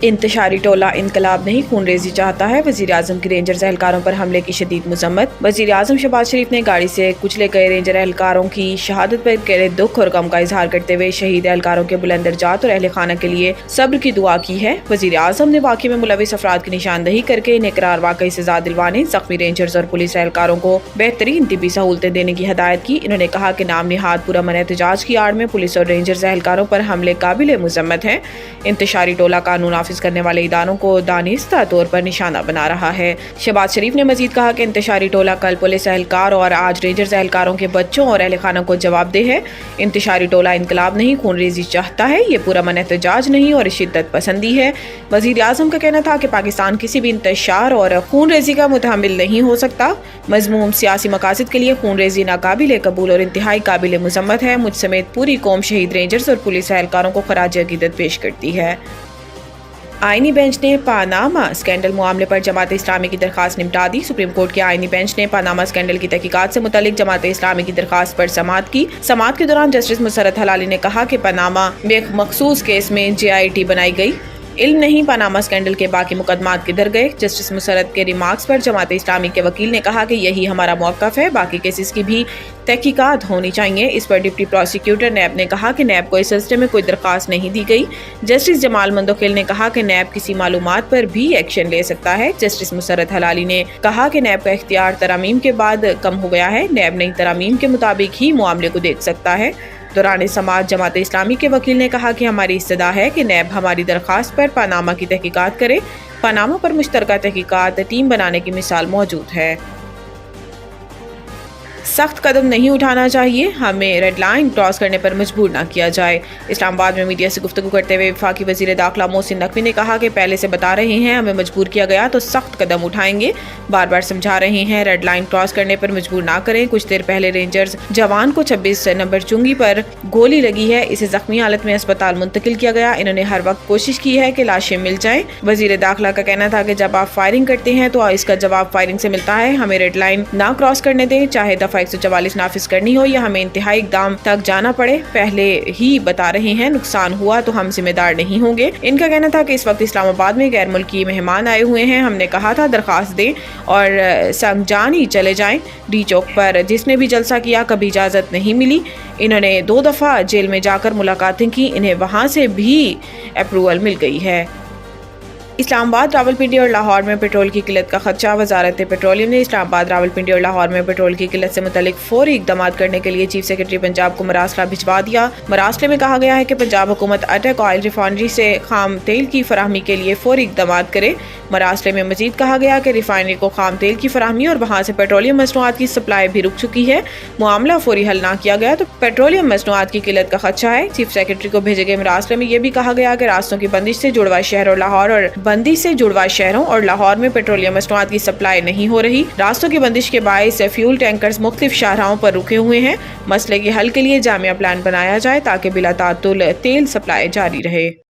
انتشاری ٹولہ انقلاب نہیں خون ریزی چاہتا ہے، وزیر اعظم کی رینجرز اہلکاروں پر حملے کی شدید مذمت۔ وزیر اعظم شہباز شریف نے گاڑی سے کچلے گئے رینجر اہلکاروں کی شہادت پر گہرے دکھ اور غم کا اظہار کرتے ہوئے شہید اہلکاروں کے بلند درجات اور اہل خانہ کے لیے صبر کی دعا کی ہے۔ وزیر اعظم نے واقعے میں ملوث افراد کی نشاندہی کر کے انہیں قرار واقعی سزا دلوانے، زخمی رینجرز اور پولیس اہلکاروں کو بہترین طبی سہولتیں دینے کی ہدایت کی۔ انہوں نے کہا کہ نام نہاد پرامن احتجاج کی آڑ میں پولیس اور رینجرز اہلکاروں پر حملے قابل مذمت ہیں۔ انتشاری ٹولہ قانون نافذ کرنے والے اداروں کو دانستہ طور پر نشانہ بنا رہا ہے۔ شہباز شریف نے مزید کہا کہ انتشاری ٹولہ کل پولیس اہلکار اور آج رینجرز اہلکاروں کے بچوں اور اہل خانہ کو جواب دہ ہے۔ انتشاری ٹولہ انقلاب نہیں خون ریزی چاہتا ہے، یہ پرامن احتجاج نہیں اور شدت پسندی ہے۔ وزیر اعظم کا کہنا تھا کہ پاکستان کسی بھی انتشار اور خون ریزی کا متحمل نہیں ہو سکتا۔ مذموم سیاسی مقاصد کے لیے خون ریزی ناقابل قبول اور انتہائی قابل مذمت ہے۔ مجھ سمیت پوری قوم شہید رینجرز اور پولیس اہلکاروں کو خراج عقیدت پیش کرتی ہے۔ آئینی بینچ نے پاناما اسکینڈل معاملے پر جماعت اسلامی کی درخواست نمٹا دی۔ سپریم کورٹ کے آئینی بینچ نے پاناما اسکینڈل کی تحقیقات سے متعلق جماعت اسلامی کی درخواست پر سماعت کی۔ سماعت کے دوران جسٹس مسرت حلالی نے کہا کہ پاناما میں ایک مخصوص کیس میں JIT بنائی گئی، علم نہیں پاناما اسکینڈل کے باقی مقدمات کدھر گئے۔ جسٹس مسرت کے ریمارکس پر جماعت اسلامی کے وکیل نے کہا کہ یہی ہمارا موقف ہے، باقی کیسز کی بھی تحقیقات ہونی چاہیے۔ اس پر ڈپٹی پروسیکیوٹر نیب نے کہا کہ نیب کو اس سلسلے میں کوئی درخواست نہیں دی گئی۔ جسٹس جمال مندوخیل نے کہا کہ نیب کسی معلومات پر بھی ایکشن لے سکتا ہے۔ جسٹس مسرت حلالی نے کہا کہ نیب کا اختیار ترامیم کے بعد کم ہو گیا ہے، نیب نئی ترامیم کے مطابق ہی معاملے کو دیکھ سکتا ہے۔ دوران سماعت جماعت اسلامی کے وکیل نے کہا کہ ہماری استدعا ہے کہ نیب ہماری درخواست پر پاناما کی تحقیقات کرے۔ پاناما پر مشترکہ تحقیقات ٹیم بنانے کی مثال موجود ہے۔ سخت قدم نہیں اٹھانا چاہیے، ہمیں ریڈ لائن کراس کرنے پر مجبور نہ کیا جائے۔ اسلام آباد میں میڈیا سے گفتگو کرتے ہوئے وفاقی وزیر داخلہ محسن نقوی نے کہا کہ پہلے سے بتا رہے ہیں، ہمیں مجبور کیا گیا تو سخت قدم اٹھائیں گے، بار بار سمجھا رہے ہیں، ریڈ لائن کراس کرنے پر مجبور نہ کریں۔ کچھ دیر پہلے رینجرز جوان کو 26 نمبر چنگی پر گولی لگی ہے، اسے زخمی حالت میں اسپتال منتقل کیا گیا۔ انہوں نے ہر وقت کوشش کی ہے کہ لاشیں مل جائیں۔ وزیر داخلہ کا کہنا تھا کہ جب آپ فائرنگ کرتے ہیں تو اس کا جواب فائرنگ سے ملتا ہے، ہمیں ریڈ لائن نہ کراس کرنے دیں، چاہے دفعہ 144 نافذ کرنی ہو یا ہمیں انتہائی اقدام تک جانا پڑے۔ پہلے ہی بتا رہے ہیں، نقصان ہوا تو ہم ذمہ دار نہیں ہوں گے۔ ان کا کہنا تھا کہ اس وقت اسلام آباد میں غیر ملکی مہمان آئے ہوئے ہیں، ہم نے کہا تھا درخواست دیں اور سنگجانی چلے جائیں۔ ڈی چوک پر جس نے بھی جلسہ کیا کبھی اجازت نہیں ملی۔ انہوں نے 2 دفعہ جیل میں جا کر ملاقاتیں کی، انہیں وہاں سے بھی اپروول مل گئی ہے۔ اسلام آباد، راولپنڈی اور لاہور میں پیٹرول کی قلت کا خدشہ۔ وزارت پیٹرولیم نے اسلام آباد، راولپنڈی اور لاہور میں پیٹرول کی قلت سے متعلق فوری اقدامات کرنے کے لیے چیف سیکرٹری پنجاب کو مراسلہ بھجوا دیا۔ مراسلے میں کہا گیا ہے کہ پنجاب حکومت اٹک آئل ریفائنری سے خام تیل کی فراہمی کے لیے فوری اقدامات کرے۔ مراسلے میں مزید کہا گیا کہ ریفائنری کو خام تیل کی فراہمی اور وہاں سے پیٹرولیم مصنوعات کی سپلائی بھی رک چکی ہے، معاملہ فوری حل نہ کیا گیا تو پیٹرولیم مصنوعات کی قلت کا خدشہ ہے۔ چیف سیکرٹری کو بھیجے گئے مراسلے میں یہ بھی کہا گیا کہ راستوں کی بندش سے جڑواں شہر اور لاہور اور بندی سے جڑواں شہروں اور لاہور میں پیٹرولیم مصنوعات کی سپلائی نہیں ہو رہی۔ راستوں کی بندش کے باعث فیول ٹینکرز مختلف شاہراہوں پر رکے ہوئے ہیں۔ مسئلے کے حل کے لیے جامع پلان بنایا جائے تاکہ بلا تعطل تیل سپلائی جاری رہے۔